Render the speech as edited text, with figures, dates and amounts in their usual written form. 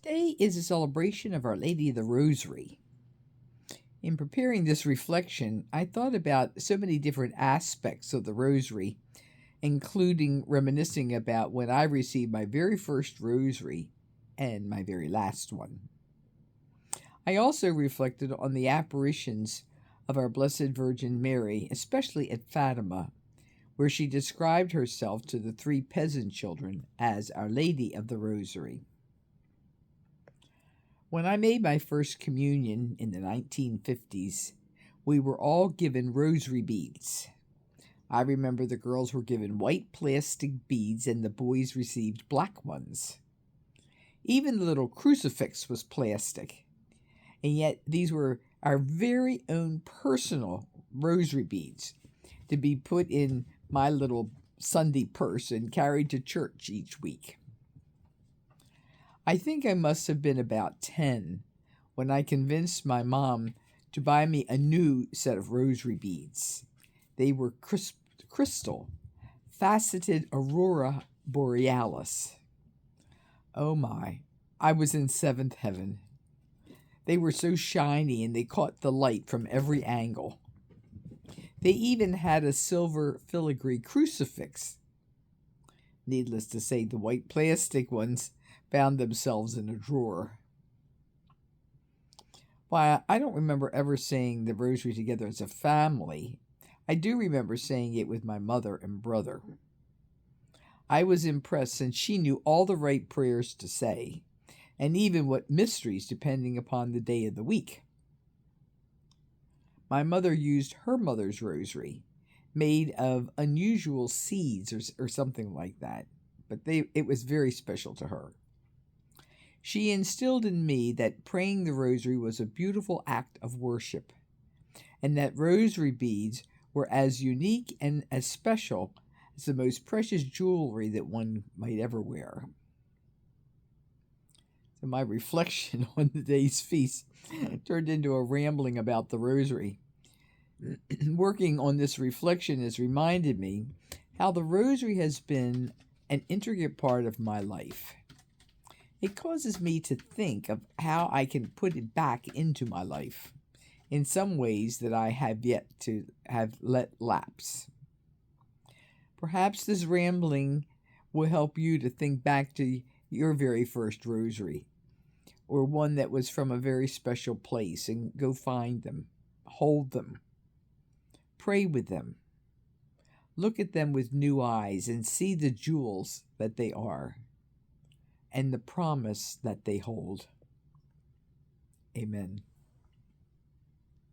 Today is a celebration of Our Lady of the Rosary. In preparing this reflection, I thought about so many different aspects of the Rosary, including reminiscing about when I received my very first Rosary and my very last one. I also reflected on the apparitions of our Blessed Virgin Mary, especially at Fatima, where she described herself to the three peasant children as Our Lady of the Rosary. When I made my first communion in the 1950s, we were all given rosary beads. I remember the girls were given white plastic beads and the boys received black ones. Even the little crucifix was plastic. And yet these were our very own personal rosary beads to be put in my little Sunday purse and carried to church each week. I think I must have been about 10 when I convinced my mom to buy me a new set of rosary beads. They were crystal, faceted aurora borealis. Oh my, I was in seventh heaven. They were so shiny and they caught the light from every angle. They even had a silver filigree crucifix. Needless to say, the white plastic ones found themselves in a drawer. While I don't remember ever saying the rosary together as a family, I do remember saying it with my mother and brother. I was impressed since she knew all the right prayers to say, and even what mysteries depending upon the day of the week. My mother used her mother's rosary, made of unusual seeds or something like that, but it was very special to her. She instilled in me that praying the rosary was a beautiful act of worship, and that rosary beads were as unique and as special as the most precious jewelry that one might ever wear. So my reflection on the day's feast turned into a rambling about the rosary. Working on this reflection has reminded me how the rosary has been an intricate part of my life. It causes me to think of how I can put it back into my life in some ways that I have yet to have let lapse. Perhaps this rambling will help you to think back to your very first rosary, or one that was from a very special place, and go find them, hold them, pray with them, look at them with new eyes and see the jewels that they are and the promise that they hold. Amen.